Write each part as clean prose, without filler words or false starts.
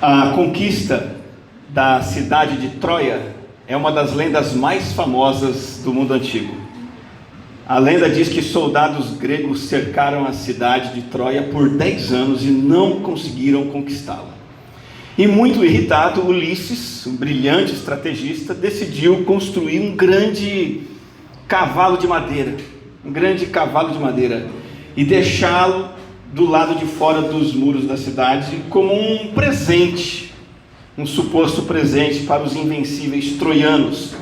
A conquista da cidade de Troia é uma das lendas mais famosas do mundo antigo. A lenda diz que soldados gregos cercaram a cidade de Troia por 10 anos e não conseguiram conquistá-la. E muito irritado, Ulisses, um brilhante estrategista, decidiu construir um grande cavalo de madeira, e deixá-lo do lado de fora dos muros da cidade como um presente, um suposto presente para os invencíveis troianos.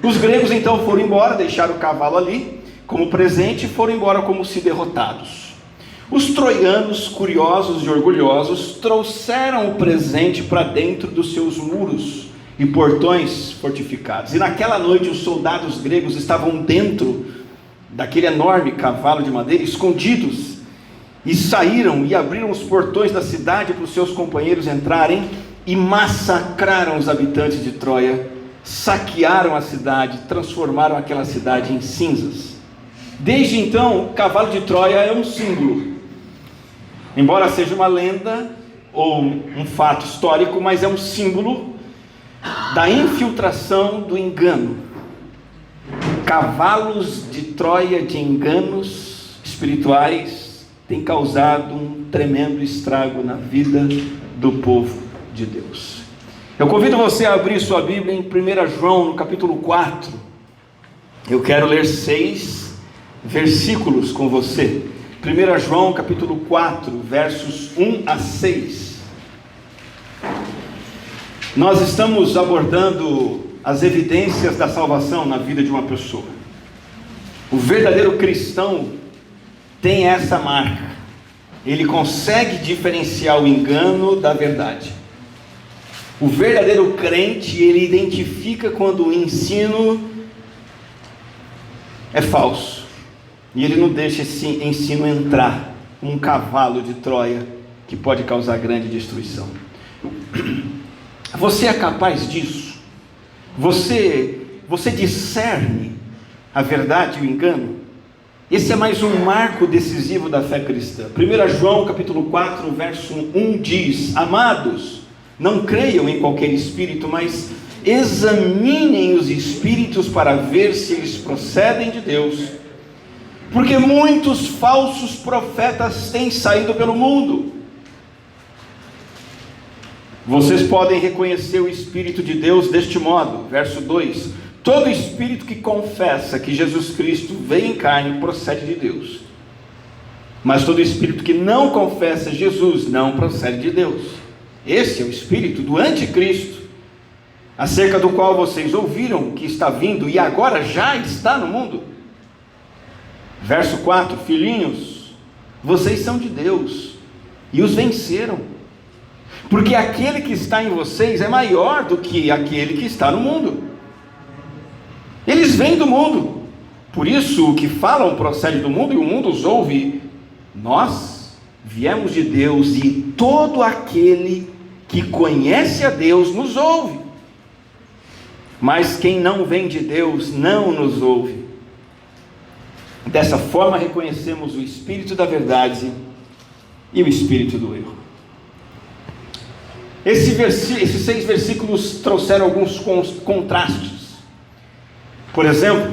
Os gregos então foram embora, deixaram o cavalo ali como presente e foram embora como se derrotados. Os troianos, curiosos e orgulhosos, trouxeram o presente para dentro dos seus muros e portões fortificados. E naquela noite os soldados gregos estavam dentro daquele enorme cavalo de madeira, escondidos, e saíram e abriram os portões da cidade para os seus companheiros entrarem e massacraram os habitantes de Troia, saquearam a cidade, transformaram aquela cidade em cinzas. Desde então, o cavalo de Troia é um símbolo. Embora seja uma lenda ou um fato histórico, mas é um símbolo da infiltração do engano. Cavalos de Troia de enganos espirituais têm causado um tremendo estrago na vida do povo de Deus. Eu convido você a abrir sua Bíblia em 1 João, no capítulo 4. Eu quero ler 6 versículos com você. 1 João capítulo 4, versos 1 a 6. Nós estamos abordando as evidências da salvação na vida de uma pessoa. O verdadeiro cristão tem essa marca. Ele consegue diferenciar o engano da verdade. O verdadeiro crente, ele identifica quando o ensino é falso. E ele não deixa esse ensino entrar, um cavalo de Troia que pode causar grande destruição. Você é capaz disso? Você discerne a verdade e o engano? Esse é mais um marco decisivo da fé cristã. 1 João capítulo 4, verso 1 diz: Amados, não creiam em qualquer espírito, mas examinem os espíritos para ver se eles procedem de Deus. Porque muitos falsos profetas têm saído pelo mundo. Vocês podem reconhecer o Espírito de Deus deste modo. Verso 2: Todo espírito que confessa que Jesus Cristo veio em carne procede de Deus. Mas todo espírito que não confessa Jesus não procede de Deus. Esse é o espírito do anticristo, acerca do qual vocês ouviram que está vindo e agora já está no mundo. Verso 4: Filhinhos, vocês são de Deus e os venceram, porque aquele que está em vocês é maior do que aquele que está no mundo. Eles vêm do mundo, por isso o que falam procede do mundo e o mundo os ouve. Nós viemos de Deus e todo aquele que conhece a Deus nos ouve. Mas quem não vem de Deus não nos ouve. Dessa forma reconhecemos o espírito da verdade e o espírito do erro. Esses 6 versículos trouxeram alguns contrastes. Por exemplo,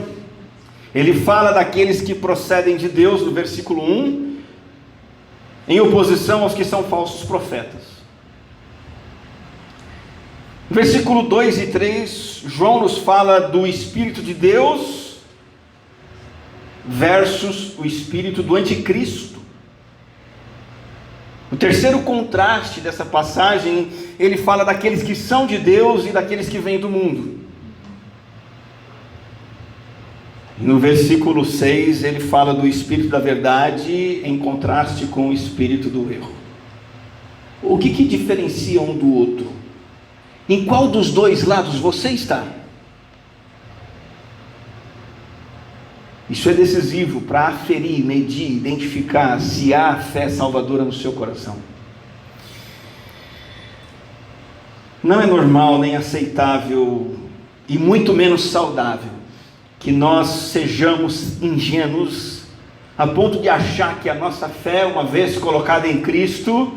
ele fala daqueles que procedem de Deus, no versículo 1, em oposição aos que são falsos profetas. No versículo 2 e 3, João nos fala do Espírito de Deus versus o espírito do anticristo. O terceiro contraste dessa passagem, ele fala daqueles que são de Deus e daqueles que vêm do mundo. No versículo 6, ele fala do espírito da verdade em contraste com o espírito do erro. O que diferencia um do outro? Em qual dos dois lados você está? Isso é decisivo para aferir, medir, identificar se há fé salvadora no seu coração. Não é normal nem aceitável e muito menos saudável que nós sejamos ingênuos a ponto de achar que a nossa fé, uma vez colocada em Cristo,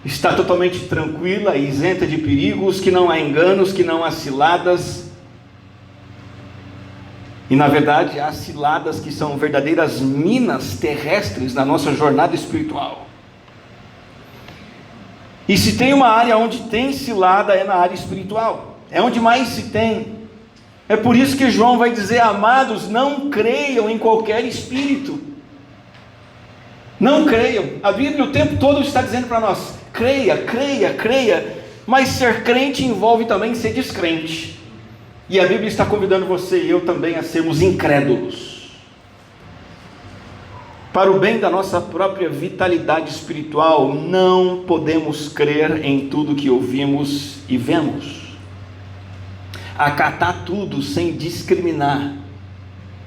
está totalmente tranquila, isenta de perigos, que não há enganos, que não há ciladas. E na verdade há ciladas que são verdadeiras minas terrestres na nossa jornada espiritual. E se tem uma área onde tem cilada, é na área espiritual, é onde mais se tem. É por isso que João vai dizer: amados, não creiam em qualquer espírito. Não creiam. A Bíblia o tempo todo está dizendo para nós: creia, creia, creia. Mas ser crente envolve também ser descrente. E a Bíblia está convidando você e eu também a sermos incrédulos. Para o bem da nossa própria vitalidade espiritual, não podemos crer em tudo que ouvimos e vemos. Acatar tudo sem discriminar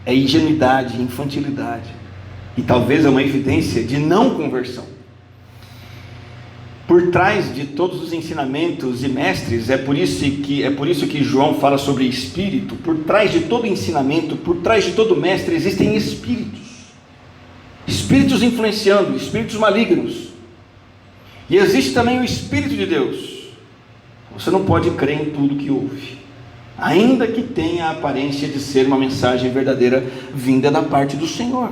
é ingenuidade, infantilidade, e talvez é uma evidência de não conversão. Por trás de todos os ensinamentos e mestres, é por isso que João fala sobre espírito. Por trás de todo ensinamento, por trás de todo mestre, existem espíritos influenciando, espíritos malignos, e existe também o Espírito de Deus. Você não pode crer em tudo que ouve, ainda que tenha a aparência de ser uma mensagem verdadeira vinda da parte do Senhor.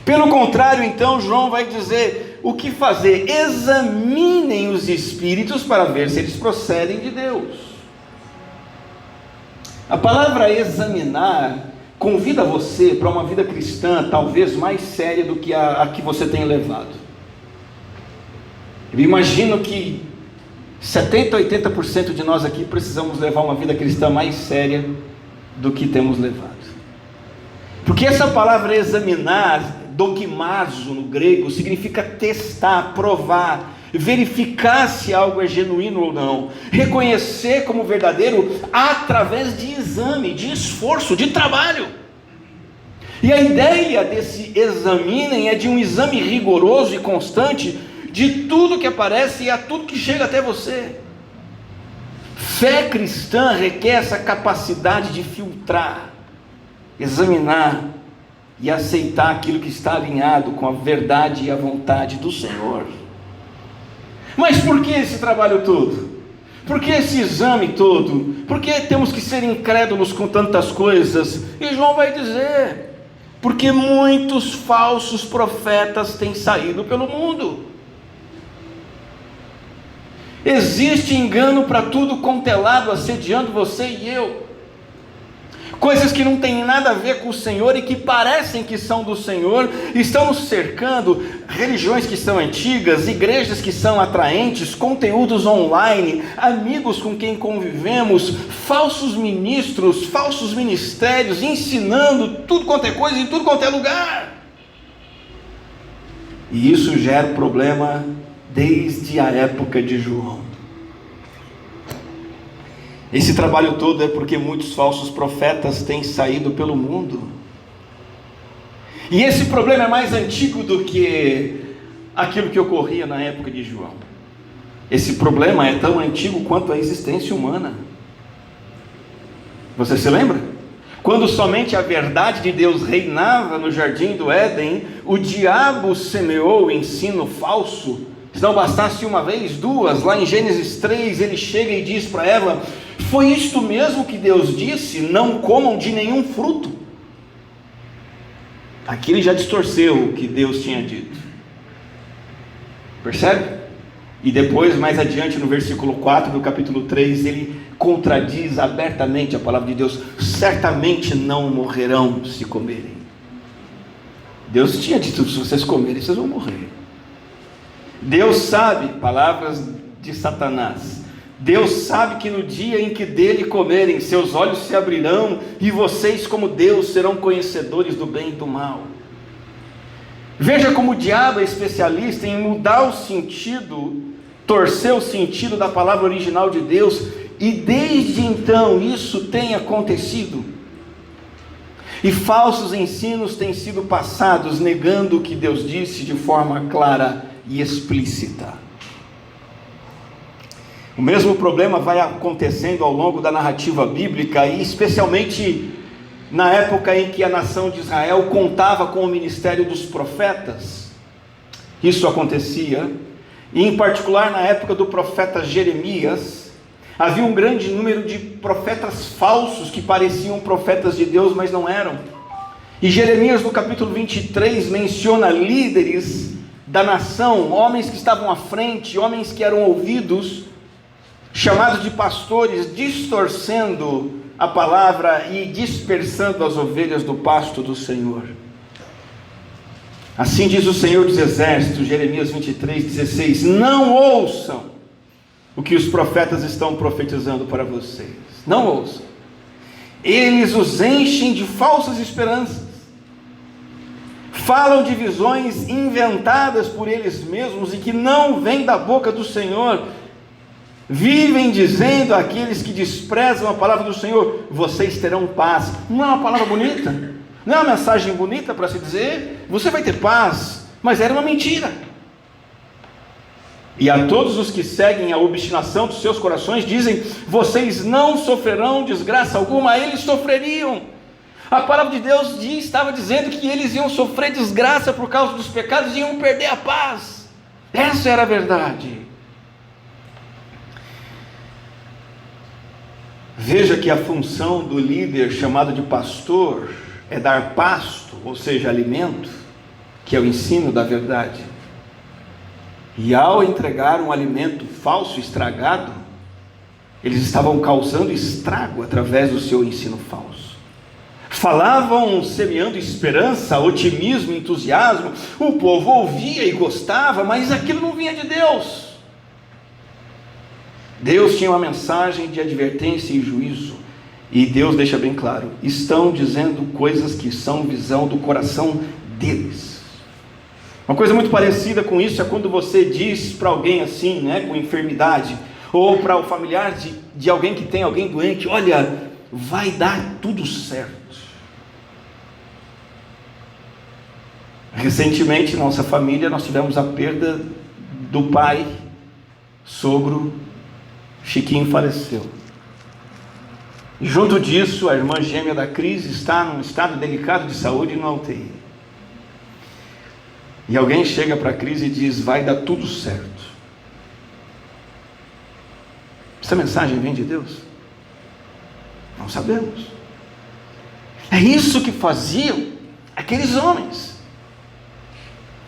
Pelo contrário, então, João vai dizer o que fazer: examinem os espíritos para ver se eles procedem de Deus. A palavra examinar convida você para uma vida cristã talvez mais séria do que a que você tem levado. Eu imagino que 70, 80% de nós aqui precisamos levar uma vida cristã mais séria do que temos levado. Porque essa palavra examinar, dokimazo no grego, significa testar, provar, verificar se algo é genuíno ou não, reconhecer como verdadeiro através de exame, de esforço, de trabalho. E a ideia desse examinem é de um exame rigoroso e constante de tudo que aparece e a tudo que chega até você. Fé cristã requer essa capacidade de filtrar, examinar e aceitar aquilo que está alinhado com a verdade e a vontade do Senhor. Mas por que esse trabalho todo? Por que esse exame todo? Por que temos que ser incrédulos com tantas coisas? E João vai dizer: porque muitos falsos profetas têm saído pelo mundo. Existe engano para tudo quanto é lado, assediando você e eu. Coisas que não têm nada a ver com o Senhor e que parecem que são do Senhor, estão nos cercando. Religiões que são antigas, igrejas que são atraentes, conteúdos online, amigos com quem convivemos, falsos ministros, falsos ministérios, ensinando tudo quanto é coisa em tudo quanto é lugar. E isso gera problema desde a época de João. Esse trabalho todo é porque muitos falsos profetas têm saído pelo mundo. E esse problema é mais antigo do que aquilo que ocorria na época de João. Esse problema é tão antigo quanto a existência humana. Você se lembra? Quando somente a verdade de Deus reinava no jardim do Éden, o diabo semeou o ensino falso. Se não bastasse uma vez, duas. Lá em Gênesis 3, ele chega e diz para Eva: foi isto mesmo que Deus disse, não comam de nenhum fruto. Aqui ele já distorceu o que Deus tinha dito. Percebe? E depois, mais adiante, no versículo 4 do capítulo 3, ele contradiz abertamente a palavra de Deus: certamente não morrerão se comerem. Deus tinha dito: se vocês comerem, vocês vão morrer. Deus sabe, palavras de Satanás, Deus sabe que no dia em que dele comerem, seus olhos se abrirão e vocês, como Deus, serão conhecedores do bem e do mal. Veja como o diabo é especialista em mudar o sentido, torcer o sentido da palavra original de Deus, e desde então isso tem acontecido. E falsos ensinos têm sido passados, negando o que Deus disse de forma clara e explícita. O mesmo problema vai acontecendo ao longo da narrativa bíblica, e especialmente na época em que a nação de Israel contava com o ministério dos profetas. Isso acontecia e em particular na época do profeta Jeremias, havia um grande número de profetas falsos que pareciam profetas de Deus, mas não eram. E Jeremias, no capítulo 23, menciona líderes da nação, homens que estavam à frente, homens que eram ouvidos, chamados de pastores, distorcendo a palavra e dispersando as ovelhas do pasto do Senhor. Assim diz o Senhor dos Exércitos, Jeremias 23:16: não ouçam o que os profetas estão profetizando para vocês, não ouçam. Eles os enchem de falsas esperanças, falam de visões inventadas por eles mesmos e que não vêm da boca do Senhor. Vivem dizendo àqueles que desprezam a palavra do Senhor: vocês terão paz. Não é uma palavra bonita? Não é uma mensagem bonita para se dizer? Você vai ter paz. Mas era uma mentira. E a todos os que seguem a obstinação dos seus corações dizem: vocês não sofrerão desgraça alguma. Eles sofreriam. A palavra de Deus estava dizendo que eles iam sofrer desgraça por causa dos pecados e iam perder a paz. Essa era a verdade. Veja que a função do líder chamado de pastor é dar pasto, ou seja, alimento, que é o ensino da verdade. E ao entregar um alimento falso, estragado, eles estavam causando estrago através do seu ensino falso. Falavam semeando esperança, otimismo, entusiasmo. O povo ouvia e gostava, mas aquilo não vinha de Deus. Deus tinha uma mensagem de advertência e juízo, e Deus deixa bem claro: estão dizendo coisas que são visão do coração deles. Uma coisa muito parecida com isso é quando você diz para alguém assim, com enfermidade, ou para o familiar de alguém que tem alguém doente: olha, vai dar tudo certo. Recentemente, nossa família, nós tivemos a perda do pai, sogro. Chiquinho faleceu. Junto disso, a irmã gêmea da Cris está num estado delicado de saúde no UTI. E alguém chega para a Cris e diz: vai dar tudo certo. Essa mensagem vem de Deus? Não sabemos. É isso que faziam aqueles homens.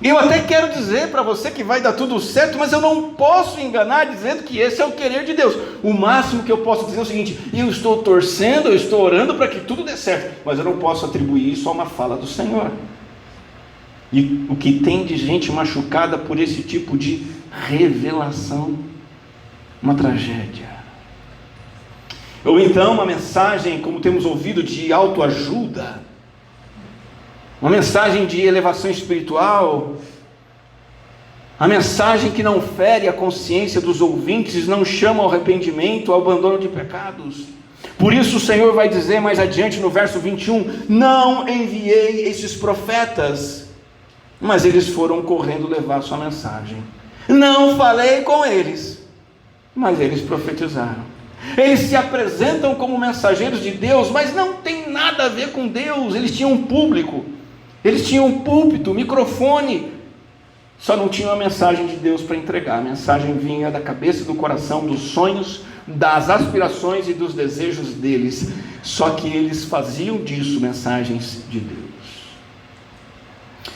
Eu até quero dizer para você que vai dar tudo certo, mas eu não posso enganar dizendo que esse é o querer de Deus. O máximo que eu posso dizer é o seguinte: eu estou torcendo, eu estou orando para que tudo dê certo, mas eu não posso atribuir isso a uma fala do Senhor. E o que tem de gente machucada por esse tipo de revelação, uma tragédia. Ou então uma mensagem, como temos ouvido, de autoajuda, uma mensagem de elevação espiritual, a mensagem que não fere a consciência dos ouvintes, não chama ao arrependimento, ao abandono de pecados. Por isso o Senhor vai dizer mais adiante no verso 21, não enviei esses profetas, mas eles foram correndo levar sua mensagem. Não falei com eles, mas eles profetizaram. Eles se apresentam como mensageiros de Deus, mas não tem nada a ver com Deus. Eles tinham um público, eles tinham um púlpito, microfone, só não tinham a mensagem de Deus para entregar. A mensagem vinha da cabeça e do coração, dos sonhos, das aspirações e dos desejos deles. Só que eles faziam disso mensagens de Deus.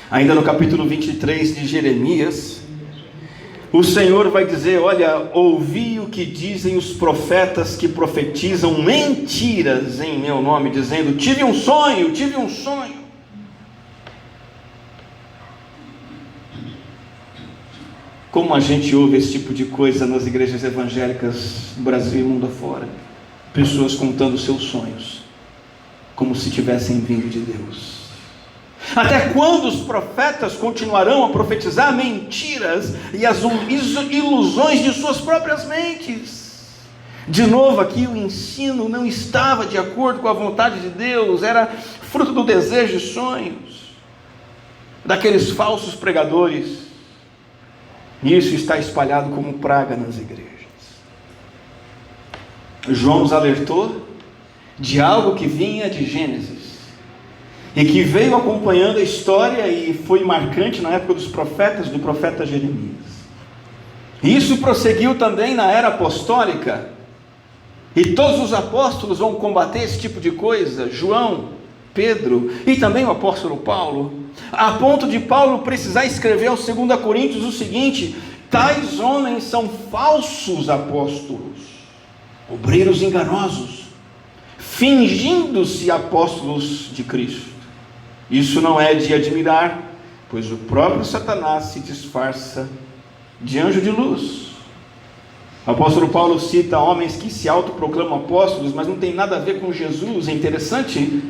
Ainda no capítulo 23 de Jeremias, o Senhor vai dizer: olha, ouvi o que dizem os profetas que profetizam mentiras em meu nome, dizendo: tive um sonho, tive um sonho. Como a gente ouve esse tipo de coisa nas igrejas evangélicas do Brasil e mundo afora? Pessoas contando seus sonhos, como se tivessem vindo de Deus. Até quando os profetas continuarão a profetizar mentiras e as ilusões de suas próprias mentes? De novo aqui o ensino não estava de acordo com a vontade de Deus, era fruto do desejo e sonhos daqueles falsos pregadores. E isso está espalhado como praga nas igrejas. João nos alertou de algo que vinha de Gênesis e que veio acompanhando a história e foi marcante na época dos profetas, do profeta Jeremias. Isso prosseguiu também na era apostólica, e todos os apóstolos vão combater esse tipo de coisa, João, Pedro e também o apóstolo Paulo, a ponto de Paulo precisar escrever aos 2 Coríntios o seguinte: tais homens são falsos apóstolos, obreiros enganosos, fingindo-se apóstolos de Cristo. Isso não é de admirar, pois o próprio Satanás se disfarça de anjo de luz. O apóstolo Paulo cita homens que se autoproclamam apóstolos, mas não tem nada a ver com Jesus. É interessante,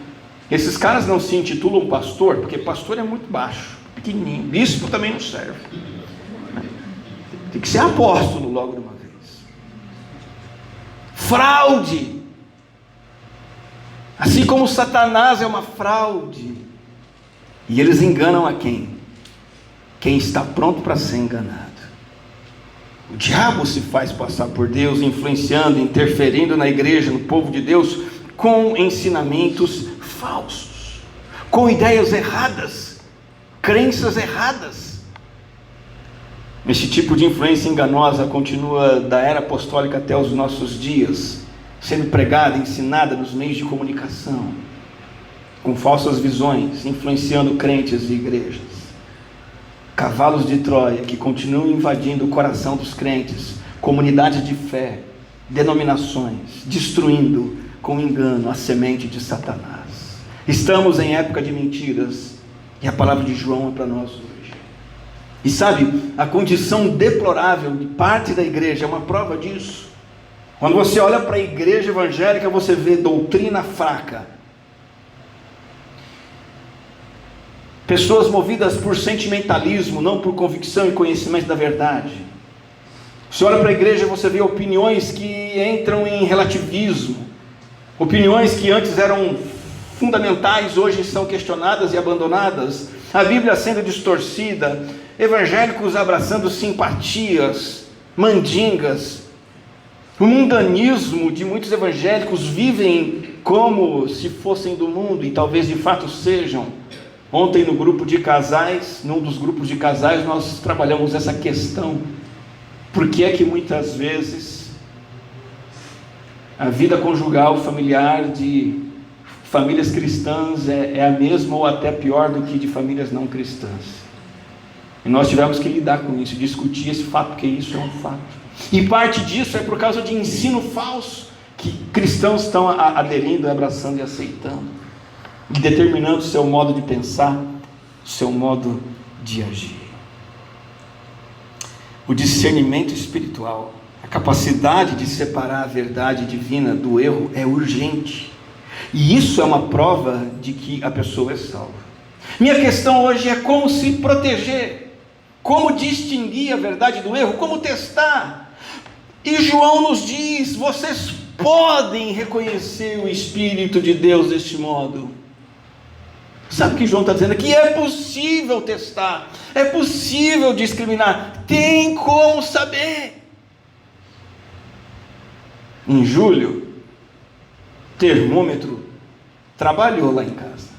esses caras não se intitulam pastor, porque pastor é muito baixo, pequenininho. Bispo também não serve. Tem que ser apóstolo logo de uma vez. Fraude. Assim como Satanás é uma fraude. E eles enganam a quem? Quem está pronto para ser enganado. O diabo se faz passar por Deus, influenciando, interferindo na igreja, no povo de Deus, com ensinamentos falsos, com ideias erradas, crenças erradas. Esse tipo de influência enganosa continua da era apostólica até os nossos dias, sendo pregada, ensinada nos meios de comunicação, com falsas visões, influenciando crentes e igrejas. Cavalos de Troia que continuam invadindo o coração dos crentes, comunidades de fé, denominações, destruindo com engano a semente de Satanás. Estamos em época de mentiras, e a palavra de João é para nós hoje. E sabe, a condição deplorável de parte da igreja é uma prova disso. Quando você olha para a igreja evangélica, você vê doutrina fraca, pessoas movidas por sentimentalismo, não por convicção e conhecimento da verdade. Você olha para a igreja e você vê opiniões que entram em relativismo, opiniões que antes eram fundamentais, hoje são questionadas e abandonadas, a Bíblia sendo distorcida, evangélicos abraçando simpatias, mandingas. O mundanismo de muitos evangélicos vivem como se fossem do mundo, e talvez de fato sejam. Ontem no grupo de casais, num dos grupos de casais, nós trabalhamos essa questão. Por que é que muitas vezes a vida conjugal, familiar de famílias cristãs é a mesma ou até pior do que de famílias não cristãs? E nós tivemos que lidar com isso, discutir esse fato, porque isso é um fato. E parte disso é por causa de ensino falso que cristãos estão aderindo, abraçando e aceitando, e determinando o seu modo de pensar, o seu modo de agir. O discernimento espiritual, a capacidade de separar a verdade divina do erro é urgente, e isso é uma prova de que a pessoa é salva. Minha questão hoje é como se proteger, como distinguir a verdade do erro, como testar. E João nos diz: vocês podem reconhecer o Espírito de Deus deste modo. Sabe o que João está dizendo aqui? É possível testar, é possível discriminar, tem como saber. Em julho, termômetro trabalhou lá em casa.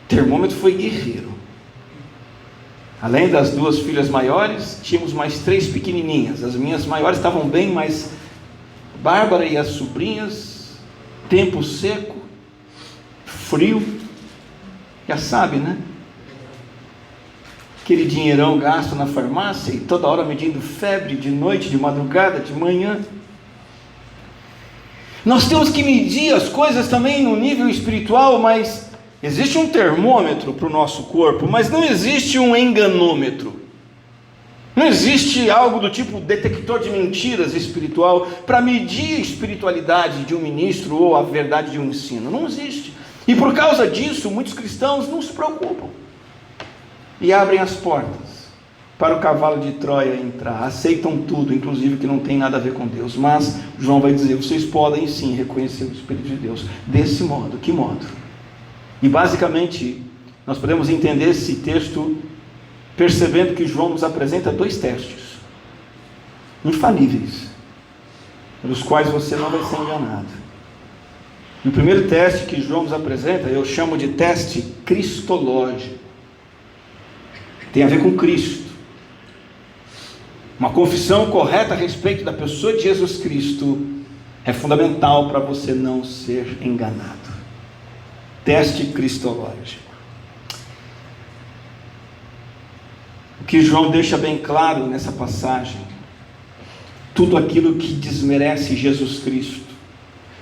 Termômetro foi guerreiro. Além das 2 filhas maiores, tínhamos mais 3 pequenininhas. As minhas maiores estavam bem, mas Bárbara e as sobrinhas, tempo seco, frio, já sabe, né? Aquele dinheirão gasto na farmácia e toda hora medindo febre, de noite, de madrugada, de manhã. Nós temos que medir as coisas também no nível espiritual, mas existe um termômetro para o nosso corpo, mas não existe um enganômetro. Não existe algo do tipo detector de mentiras espiritual para medir a espiritualidade de um ministro ou a verdade de um ensino. Não existe. E por causa disso, muitos cristãos não se preocupam e abrem as portas para o cavalo de Troia entrar, aceitam tudo, inclusive que não tem nada a ver com Deus. Mas João vai dizer: vocês podem sim reconhecer o Espírito de Deus desse modo. Que modo? E basicamente nós podemos entender esse texto percebendo que João nos apresenta 2 testes infalíveis, pelos quais você não vai ser enganado. O primeiro teste que João nos apresenta, eu chamo de teste cristológico. Tem a ver com Cristo. Uma confissão correta a respeito da pessoa de Jesus Cristo é fundamental para você não ser enganado. Teste cristológico. O que João deixa bem claro nessa passagem: tudo aquilo que desmerece Jesus Cristo,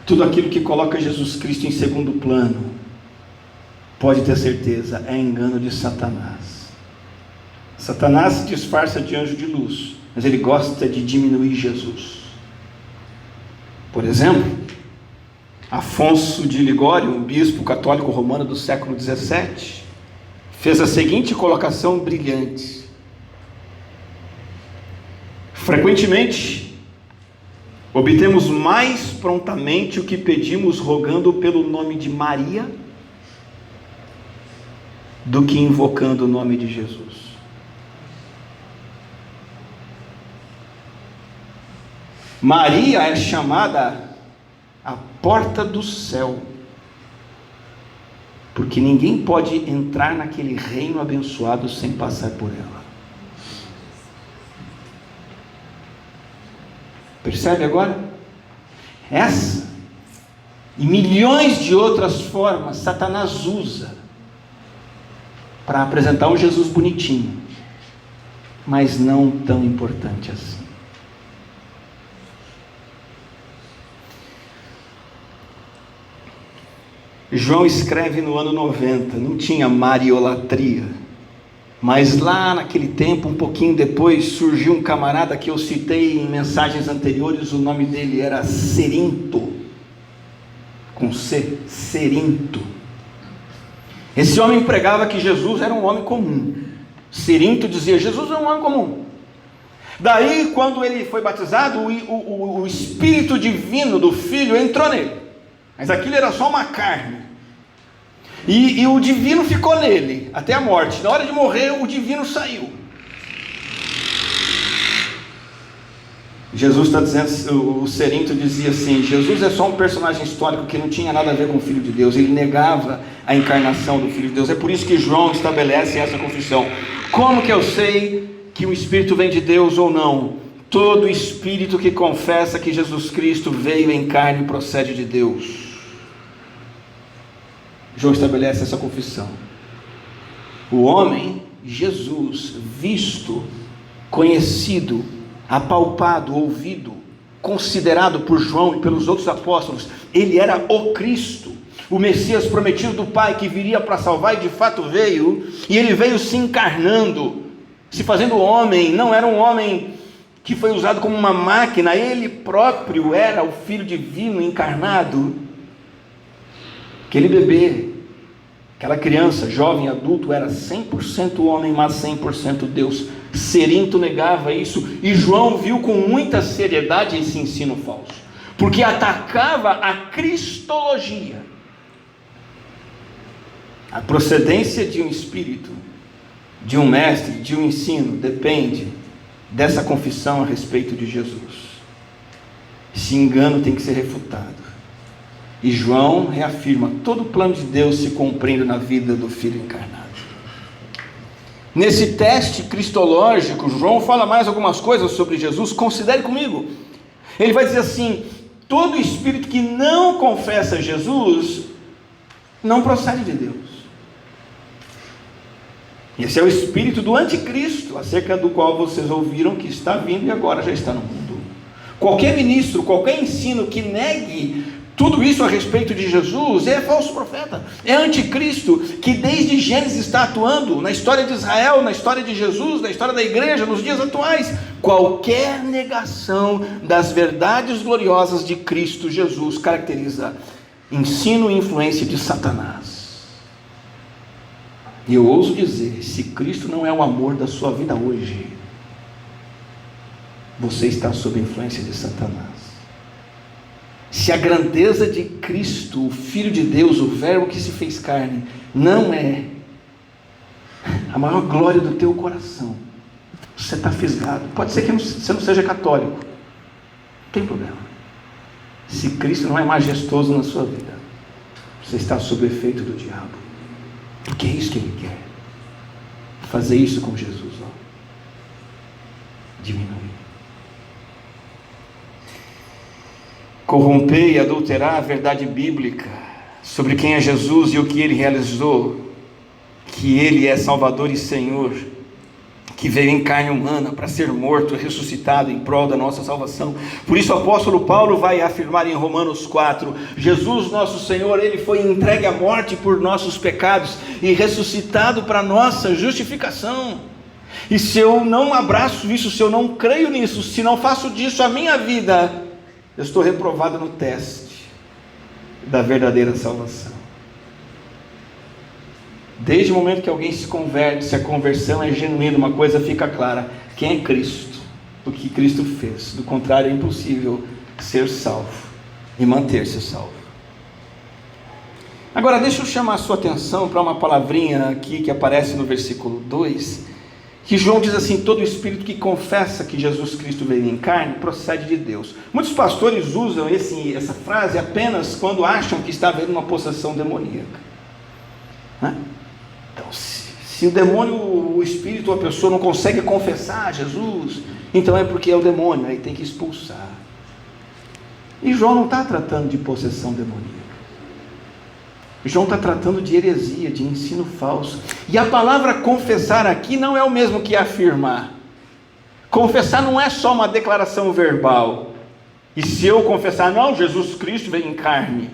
tudo aquilo que coloca Jesus Cristo em segundo plano, pode ter certeza, é engano de Satanás. Satanás se disfarça de anjo de luz, mas ele gosta de diminuir Jesus. Por exemplo, Afonso de Ligório, um bispo católico romano do século XVII, fez a seguinte colocação brilhante: frequentemente obtemos mais prontamente o que pedimos rogando pelo nome de Maria do que invocando o nome de Jesus. Maria é chamada a porta do céu, porque ninguém pode entrar naquele reino abençoado sem passar por ela. Percebe agora? Essa e milhões de outras formas Satanás usa para apresentar um Jesus bonitinho, mas não tão importante assim. João escreve no ano 90, não tinha mariolatria, mas lá naquele tempo, um pouquinho depois, surgiu um camarada que eu citei em mensagens anteriores, o nome dele era Cerinto, com C, Cerinto. Esse homem pregava que Jesus era um homem comum. Cerinto dizia: Jesus é um homem comum. Daí, quando ele foi batizado, o Espírito Divino do Filho entrou nele. Mas aquilo era só uma carne. E o divino ficou nele até a morte. Na hora de morrer, o divino saiu. Jesus está dizendo, o Cerinto dizia assim: Jesus é só um personagem histórico que não tinha nada a ver com o Filho de Deus. Ele negava a encarnação do Filho de Deus. É por isso que João estabelece essa confissão. Como que eu sei que o Espírito vem de Deus ou não? Todo Espírito que confessa que Jesus Cristo veio em carne procede de Deus. João estabelece essa confissão. O homem, Jesus, visto, conhecido, apalpado, ouvido, considerado por João e pelos outros apóstolos, ele era o Cristo, o Messias prometido do Pai, que viria para salvar, e de fato veio, e ele veio se encarnando, se fazendo homem. Não era um homem que foi usado como uma máquina, ele próprio era o Filho Divino encarnado. Aquele bebê, aquela criança, jovem, adulto, era 100% homem, mas 100% Deus. Cerinto negava isso, e João viu com muita seriedade esse ensino falso, porque atacava a cristologia, a procedência de um espírito, de um mestre, de um ensino, depende dessa confissão a respeito de Jesus. Esse engano tem que ser refutado. E João reafirma: todo o plano de Deus se cumprindo na vida do Filho encarnado. Nesse teste cristológico, João fala mais algumas coisas sobre Jesus. Considere comigo. Ele vai dizer assim: todo espírito que não confessa Jesus não procede de Deus. Esse é o espírito do anticristo, acerca do qual vocês ouviram que está vindo e agora já está no mundo. Qualquer ministro, qualquer ensino que negue tudo isso a respeito de Jesus é falso profeta, é anticristo, que desde Gênesis está atuando na história de Israel, na história de Jesus, na história da igreja, nos dias atuais. Qualquer negação das verdades gloriosas de Cristo Jesus caracteriza ensino e influência de Satanás. E eu ouso dizer, se Cristo não é o amor da sua vida hoje, você está sob a influência de Satanás. Se a grandeza de Cristo, o Filho de Deus, o Verbo que se fez carne, não é a maior glória do teu coração, você está fisgado. Pode ser que você não seja católico, não tem problema. Se Cristo não é majestoso na sua vida, você está sob o efeito do diabo, porque é isso que ele quer, fazer isso com Jesus, ó. diminuir. Corromper e adulterar a verdade bíblica sobre quem é Jesus e o que Ele realizou, que Ele é Salvador e Senhor, que veio em carne humana para ser morto e ressuscitado em prol da nossa salvação. Por isso o apóstolo Paulo vai afirmar em Romanos 4, Jesus nosso Senhor, Ele foi entregue à morte por nossos pecados e ressuscitado para nossa justificação. E se eu não abraço isso, se eu não creio nisso, se não faço disso a minha vida, eu estou reprovado no teste da verdadeira salvação. Desde o momento que alguém se converte, se a conversão é genuína, uma coisa fica clara: quem é Cristo, o que Cristo fez. Do contrário, é impossível ser salvo e manter-se salvo. Agora deixa eu chamar a sua atenção para uma palavrinha aqui que aparece no versículo 2, que João diz assim: todo espírito que confessa que Jesus Cristo veio em carne procede de Deus. Muitos pastores usam essa frase apenas quando acham que está havendo uma possessão demoníaca, né? Então, se o demônio, o espírito, a pessoa não consegue confessar Jesus, então é porque é o demônio, aí tem que expulsar. E João não está tratando de possessão demoníaca. João está tratando de heresia, de ensino falso. E a palavra confessar aqui não é o mesmo que afirmar. Confessar não é só uma declaração verbal. E se eu confessar, não, Jesus Cristo veio em carne,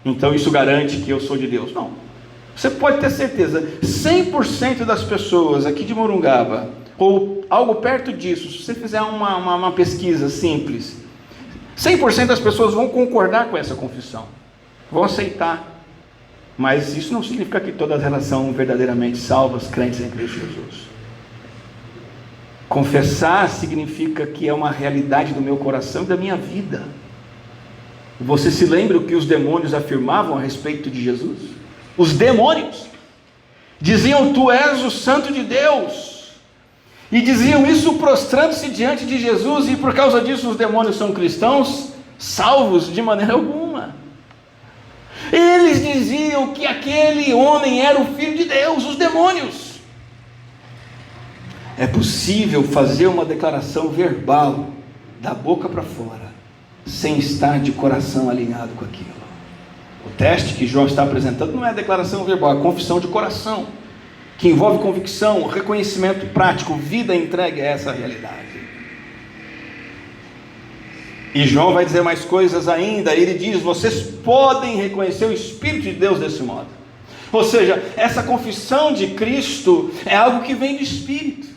então isso garante que eu sou de Deus. Não. Você pode ter certeza, 100% das pessoas aqui de Morungaba, ou algo perto disso, se você fizer uma pesquisa simples, 100% das pessoas vão concordar com essa confissão, vão aceitar, mas isso não significa que todas elas são verdadeiramente salvas, crentes em Cristo Jesus. Confessar significa que é uma realidade do meu coração e da minha vida. Você se lembra o que os demônios afirmavam a respeito de Jesus? Os demônios diziam: tu és o santo de Deus, e diziam isso prostrando-se diante de Jesus, e por causa disso os demônios são cristãos? Salvos de maneira alguma. Eles diziam que aquele homem era o Filho de Deus, os demônios. É possível fazer uma declaração verbal, da boca para fora, sem estar de coração alinhado com aquilo. O teste que João está apresentando não é a declaração verbal, é a confissão de coração, que envolve convicção, reconhecimento prático, vida entregue a essa realidade. E João vai dizer mais coisas ainda. Ele diz: vocês podem reconhecer o Espírito de Deus desse modo. Ou seja, essa confissão de Cristo é algo que vem do Espírito.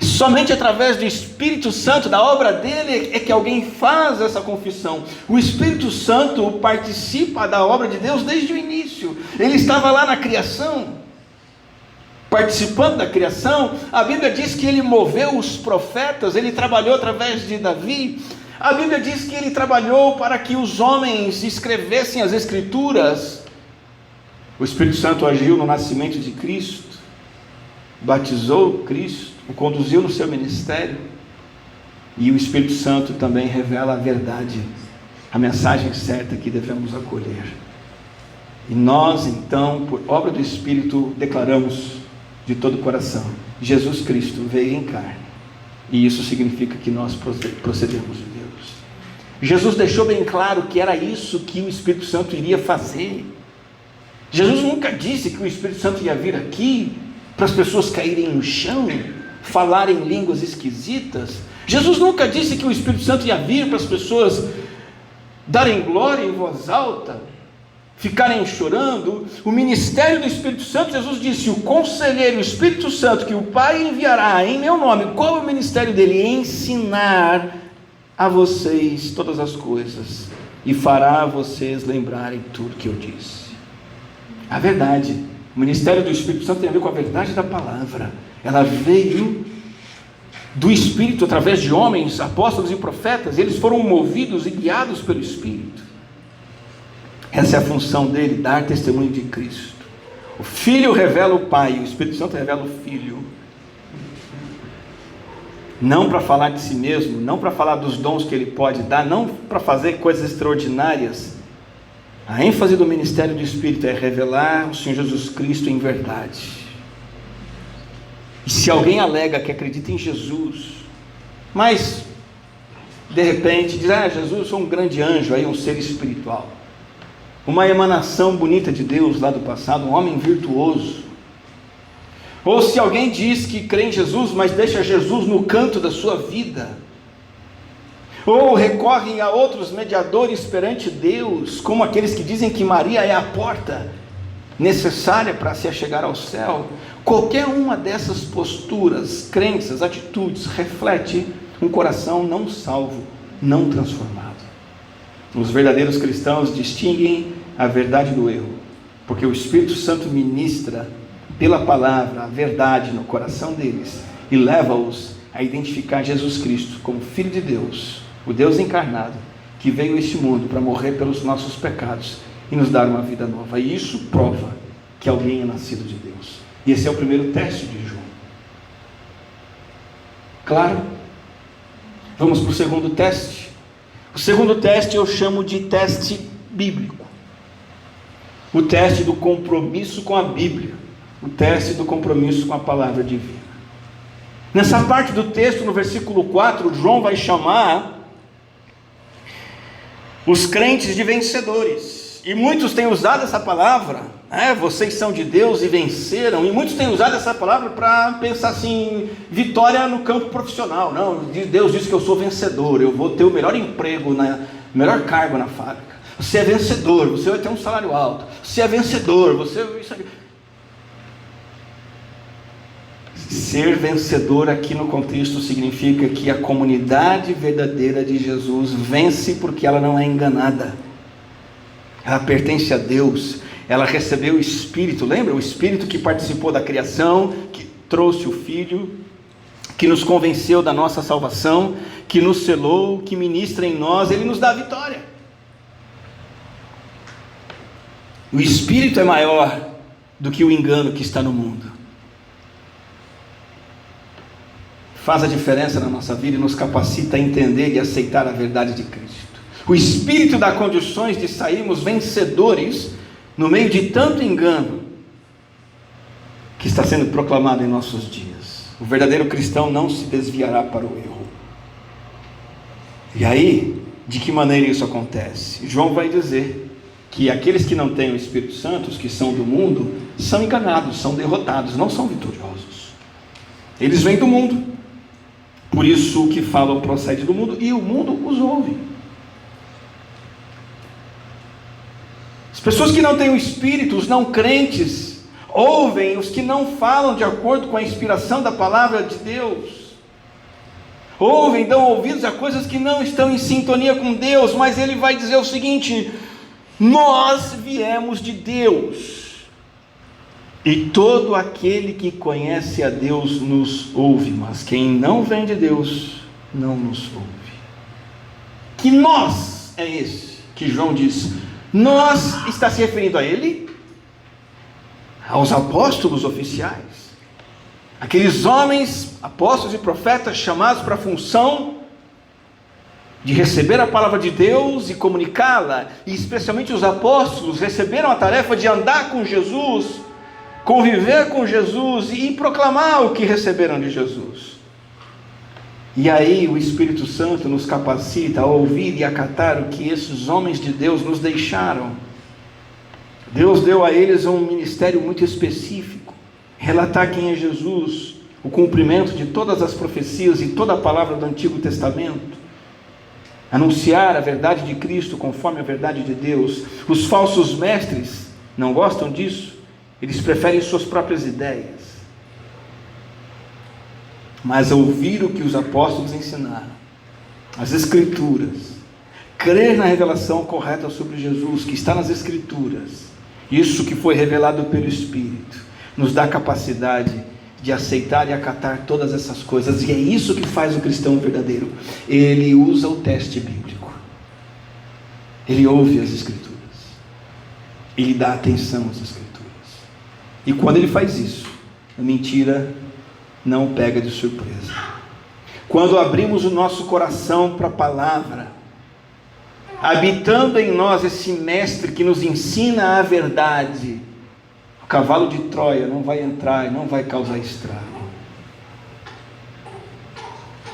Somente através do Espírito Santo, da obra dele, é que alguém faz essa confissão. O Espírito Santo participa da obra de Deus desde o início. Ele estava lá na criação, participando da criação. A Bíblia diz que ele moveu os profetas, ele trabalhou através de Davi. A Bíblia diz que ele trabalhou para que os homens escrevessem as Escrituras. O Espírito Santo agiu no nascimento de Cristo, batizou Cristo, o conduziu no seu ministério, e o Espírito Santo também revela a verdade, a mensagem certa que devemos acolher. E nós então, por obra do Espírito, declaramos de todo o coração: Jesus Cristo veio em carne, e isso significa que nós procedemos de Deus. Jesus deixou bem claro que era isso que o Espírito Santo iria fazer. Jesus nunca disse que o Espírito Santo ia vir aqui para as pessoas caírem no chão, falarem línguas esquisitas. Jesus nunca disse que o Espírito Santo ia vir para as pessoas darem glória em voz alta, ficarem chorando. O ministério do Espírito Santo, Jesus disse: o conselheiro, o Espírito Santo, que o Pai enviará em meu nome. Qual é o ministério dele? Ensinar a vocês todas as coisas, e fará vocês lembrarem tudo que eu disse. A verdade, o ministério do Espírito Santo tem a ver com a verdade da palavra. Ela veio do Espírito através de homens, apóstolos e profetas. Eles foram movidos e guiados pelo Espírito. Essa é a função dele, dar testemunho de Cristo. O Filho revela o Pai, o Espírito Santo revela o Filho. Não para falar de si mesmo, não para falar dos dons que ele pode dar, não para fazer coisas extraordinárias. A ênfase do ministério do Espírito é revelar o Senhor Jesus Cristo em verdade. E se alguém alega que acredita em Jesus, mas de repente diz: Jesus, eu sou um grande anjo, aí um ser espiritual, uma emanação bonita de Deus lá do passado, um homem virtuoso. Ou se alguém diz que crê em Jesus, mas deixa Jesus no canto da sua vida, ou recorrem a outros mediadores perante Deus, como aqueles que dizem que Maria é a porta necessária para se achegar ao céu, qualquer uma dessas posturas, crenças, atitudes, reflete um coração não salvo, não transformado. Os verdadeiros cristãos distinguem a verdade do erro, porque o Espírito Santo ministra pela palavra a verdade no coração deles e leva-os a identificar Jesus Cristo como Filho de Deus, o Deus encarnado, que veio a este mundo para morrer pelos nossos pecados e nos dar uma vida nova. E isso prova que alguém é nascido de Deus. E esse é o primeiro teste de João. Claro? Vamos para o segundo teste. O segundo teste eu chamo de teste bíblico. O teste do compromisso com a Bíblia. O teste do compromisso com a palavra divina. Nessa parte do texto, no versículo 4, João vai chamar os crentes de vencedores. E muitos têm usado essa palavra, vocês são de Deus e venceram. E muitos têm usado essa palavra para pensar assim, vitória no campo profissional. Não, Deus diz que eu sou vencedor, eu vou ter o melhor emprego, o melhor cargo na fábrica. Você é vencedor, você vai ter um salário alto. Você é vencedor, Ser vencedor aqui no contexto significa que a comunidade verdadeira de Jesus vence porque ela não é enganada. Ela pertence a Deus, ela recebeu o Espírito, lembra? O Espírito que participou da criação, que trouxe o Filho, que nos convenceu da nossa salvação, que nos selou, que ministra em nós, Ele nos dá a vitória. O Espírito é maior do que o engano que está no mundo. Faz a diferença na nossa vida e nos capacita a entender e aceitar a verdade de Cristo. O Espírito dá condições de sairmos vencedores no meio de tanto engano que está sendo proclamado em nossos dias. O verdadeiro cristão não se desviará para o erro. E aí, de que maneira isso acontece? João vai dizer que aqueles que não têm o Espírito Santo, os que são do mundo, são enganados, são derrotados, não são vitoriosos. Eles vêm do mundo. Por isso o que falam procede do mundo e o mundo os ouve. As pessoas que não têm o Espírito, os não crentes, ouvem os que não falam de acordo com a inspiração da palavra de Deus. Ouvem, dão ouvidos a coisas que não estão em sintonia com Deus, mas ele vai dizer o seguinte: nós viemos de Deus. E todo aquele que conhece a Deus nos ouve, mas quem não vem de Deus não nos ouve. Que nós é esse que João diz? Nós está se referindo a ele, aos apóstolos oficiais, aqueles homens, apóstolos e profetas chamados para a função de receber a palavra de Deus e comunicá-la, e especialmente os apóstolos receberam a tarefa de andar com Jesus, conviver com Jesus e proclamar o que receberam de Jesus. E aí o Espírito Santo nos capacita a ouvir e acatar o que esses homens de Deus nos deixaram. Deus deu a eles um ministério muito específico: relatar quem é Jesus, o cumprimento de todas as profecias e toda a palavra do Antigo Testamento, anunciar a verdade de Cristo conforme a verdade de Deus. Os falsos mestres não gostam disso. Eles preferem suas próprias ideias. Mas ouvir o que os apóstolos ensinaram, as Escrituras, crer na revelação correta sobre Jesus, que está nas Escrituras, isso que foi revelado pelo Espírito, nos dá capacidade de aceitar e acatar todas essas coisas. E é isso que faz o cristão verdadeiro. Ele usa o teste bíblico. Ele ouve as Escrituras. Ele dá atenção às Escrituras. E quando ele faz isso, a mentira não pega de surpresa. Quando abrimos o nosso coração para a palavra, habitando em nós esse mestre que nos ensina a verdade, o cavalo de Troia não vai entrar e não vai causar estrago.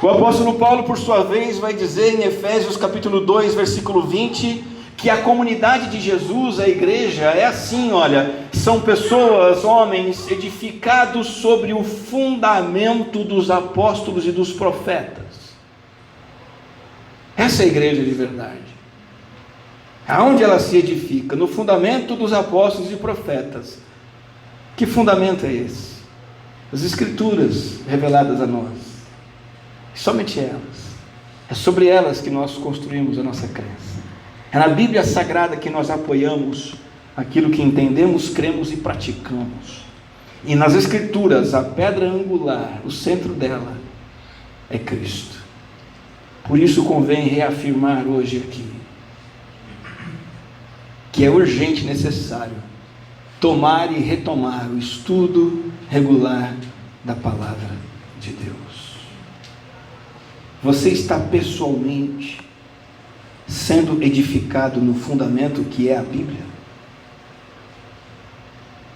O apóstolo Paulo, por sua vez, vai dizer em Efésios capítulo 2, versículo 20, que a comunidade de Jesus, a igreja, é assim, olha, são pessoas, homens, edificados sobre o fundamento dos apóstolos e dos profetas. Essa é a igreja de verdade. Aonde ela se edifica? No fundamento dos apóstolos e profetas. Que fundamento é esse? As Escrituras reveladas a nós. Somente elas. É sobre elas que nós construímos a nossa crença. É na Bíblia Sagrada que nós apoiamos aquilo que entendemos, cremos e praticamos. E nas Escrituras, a pedra angular, o centro dela, é Cristo. Por isso convém reafirmar hoje aqui, que é urgente e necessário tomar e retomar o estudo regular da palavra de Deus. Você está pessoalmente sendo edificado no fundamento que é a Bíblia?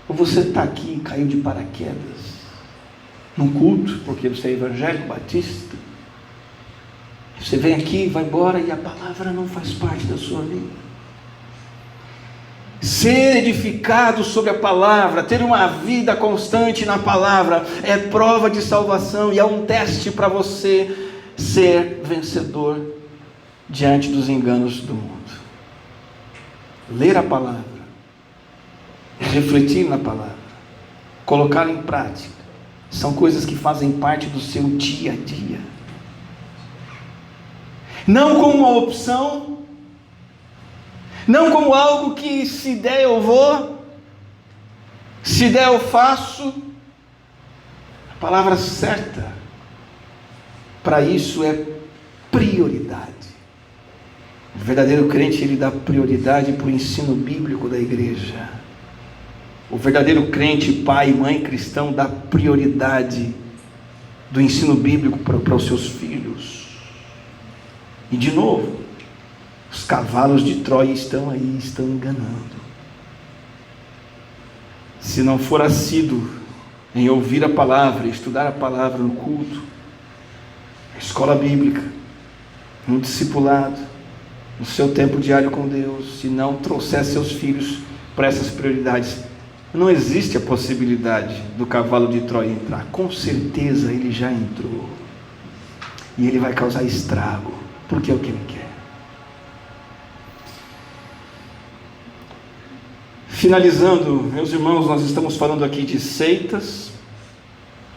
Ou você está aqui e caiu de paraquedas num culto, porque você é evangélico, batista? Você vem aqui, vai embora e a palavra não faz parte da sua vida. Ser edificado sobre a palavra, ter uma vida constante na palavra, é prova de salvação e é um teste para você ser vencedor diante dos enganos do mundo. Ler a palavra, refletir na palavra, colocar em prática, são coisas que fazem parte do seu dia a dia. Não como uma opção, não como algo que se der eu vou, se der eu faço. A palavra certa para isso é prioridade. O verdadeiro crente, ele dá prioridade para o ensino bíblico da igreja. O verdadeiro crente, pai e mãe cristão, dá prioridade do ensino bíblico para os seus filhos. E de novo, os cavalos de Troia estão aí, estão enganando. Se não for assíduo em ouvir a palavra, estudar a palavra no culto, na escola bíblica, no discipulado, no seu tempo diário com Deus, se não trouxer seus filhos para essas prioridades, não existe a possibilidade do cavalo de Troia entrar. Com certeza ele já entrou. E ele vai causar estrago, porque é o que ele quer. Finalizando, meus irmãos, nós estamos falando aqui de seitas,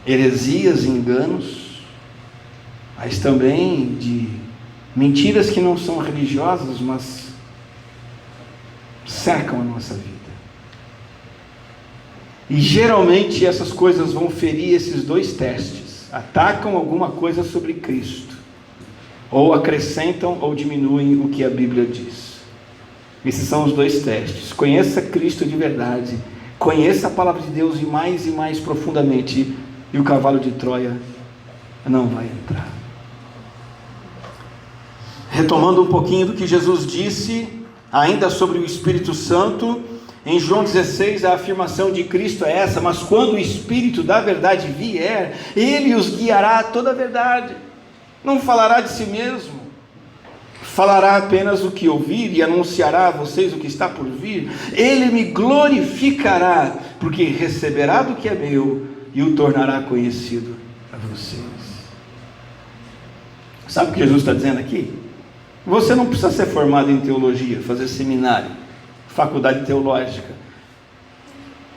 heresias e enganos, mas também de mentiras que não são religiosas, mas cercam a nossa vida. E geralmente essas coisas vão ferir esses dois testes. Atacam alguma coisa sobre Cristo, ou acrescentam ou diminuem o que a Bíblia diz. Esses são os dois testes. Conheça Cristo de verdade, conheça a palavra de Deus e mais profundamente, e o cavalo de Troia não vai entrar. Retomando um pouquinho do que Jesus disse, ainda sobre o Espírito Santo, em João 16 a afirmação de Cristo é essa: mas quando o Espírito da verdade vier, Ele os guiará a toda a verdade. Não falará de si mesmo, falará apenas o que ouvir e anunciará a vocês o que está por vir. Ele me glorificará, porque receberá do que é meu e o tornará conhecido a vocês. Sabe o que Jesus está dizendo aqui? Você não precisa ser formado em teologia, fazer seminário, faculdade teológica.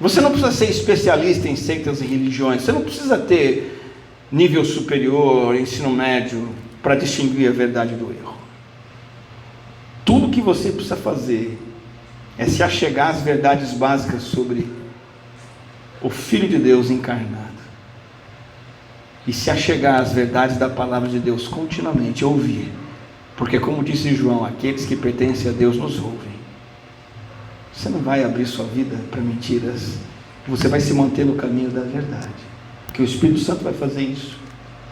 Você não precisa ser especialista em seitas e religiões. Você não precisa ter nível superior, ensino médio, para distinguir a verdade do erro. Tudo que você precisa fazer é se achegar às verdades básicas sobre o Filho de Deus encarnado. E se achegar às verdades da palavra de Deus continuamente, ouvir. Porque como disse João, aqueles que pertencem a Deus nos ouvem. Você não vai abrir sua vida para mentiras. Você vai se manter no caminho da verdade. Porque o Espírito Santo vai fazer isso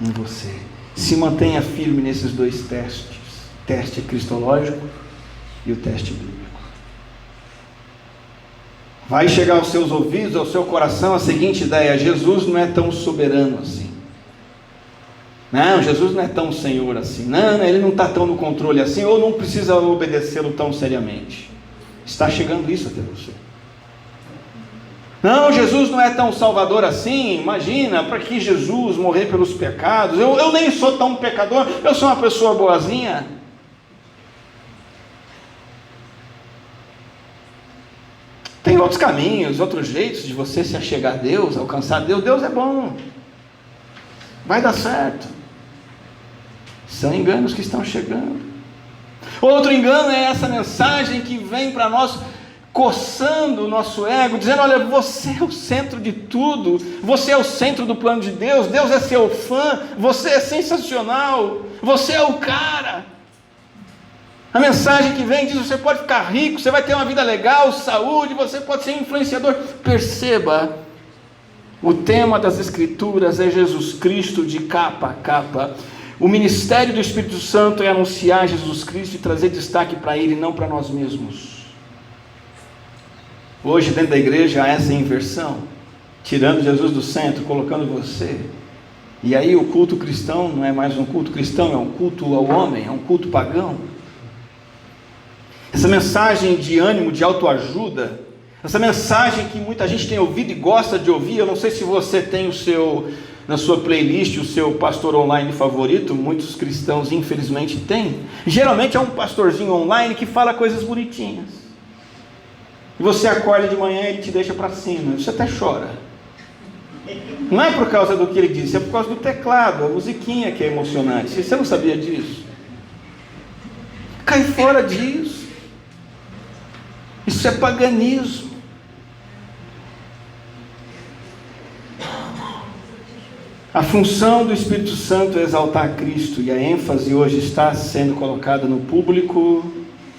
em você. Se mantenha firme nesses dois testes. Teste cristológico e o teste bíblico. Vai chegar aos seus ouvidos, ao seu coração, a seguinte ideia: Jesus não é tão soberano assim. Não, Jesus não é tão Senhor assim. Não, Ele não está tão no controle assim, ou não precisa obedecê-lo tão seriamente. Está chegando isso até você. Não, Jesus não é tão salvador assim. Imagina, para que Jesus morrer pelos pecados? Eu nem sou tão pecador, eu sou uma pessoa boazinha. Tem outros caminhos, outros jeitos de você se achegar a Deus, alcançar Deus. Deus é bom, vai dar certo. São enganos que estão chegando. Outro engano é essa mensagem que vem para nós coçando o nosso ego, dizendo: olha, você é o centro de tudo, você é o centro do plano de Deus, Deus é seu fã, você é sensacional, você é o cara. A mensagem que vem diz: você pode ficar rico, você vai ter uma vida legal, saúde, você pode ser influenciador. Perceba, o tema das Escrituras é Jesus Cristo de capa a capa. O ministério do Espírito Santo é anunciar Jesus Cristo e trazer destaque para Ele, não para nós mesmos. Hoje dentro da igreja há essa inversão, tirando Jesus do centro, colocando você. E aí o culto cristão não é mais um culto cristão, é um culto ao homem, é um culto pagão. Essa mensagem de ânimo, de autoajuda, essa mensagem que muita gente tem ouvido e gosta de ouvir. Eu não sei se você tem na sua playlist o seu pastor online favorito. Muitos cristãos infelizmente têm. Geralmente é um pastorzinho online que fala coisas bonitinhas. E você acorda de manhã e ele te deixa para cima, você até chora. Não é por causa do que ele disse, é por causa do teclado, a musiquinha que é emocionante. Você não sabia disso? Cai fora disso. Isso é paganismo. A função do Espírito Santo é exaltar Cristo, e a ênfase hoje está sendo colocada no público,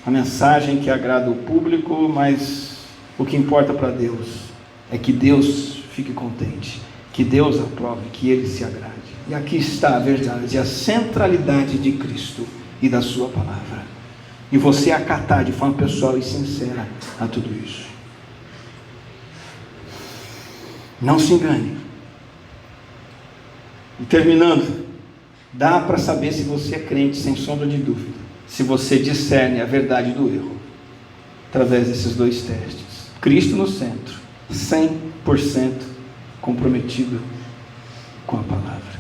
a mensagem que agrada o público, mas o que importa para Deus é que Deus fique contente, que Deus aprove, que Ele se agrade. E aqui está a verdade, a centralidade de Cristo e da sua palavra. E você acatar de forma pessoal e sincera a tudo isso. Não se engane. E terminando, dá para saber se você é crente sem sombra de dúvida, se você discerne a verdade do erro, através desses dois testes. Cristo no centro, 100% comprometido com a palavra.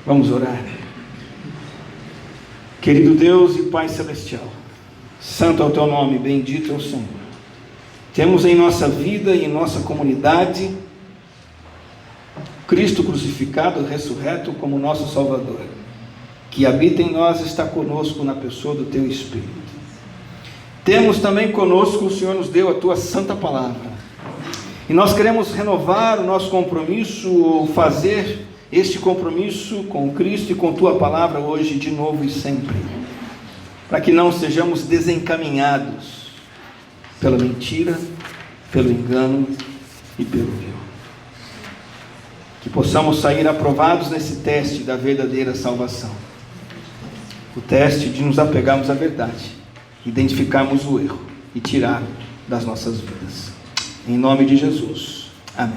Vamos orar. Querido Deus e Pai Celestial, santo é o Teu nome, bendito é o Senhor. Temos em nossa vida e em nossa comunidade Cristo crucificado, ressurreto como nosso Salvador, que habita em nós, está conosco na pessoa do Teu Espírito. Temos também conosco, o Senhor nos deu a Tua santa palavra, e nós queremos renovar o nosso compromisso, ou fazer este compromisso com Cristo e com Tua palavra hoje, de novo e sempre, para que não sejamos desencaminhados pela mentira, pelo engano e pelo erro. Que possamos sair aprovados nesse teste da verdadeira salvação, o teste de nos apegarmos à verdade, identificarmos o erro e tirá-lo das nossas vidas. Em nome de Jesus. Amém.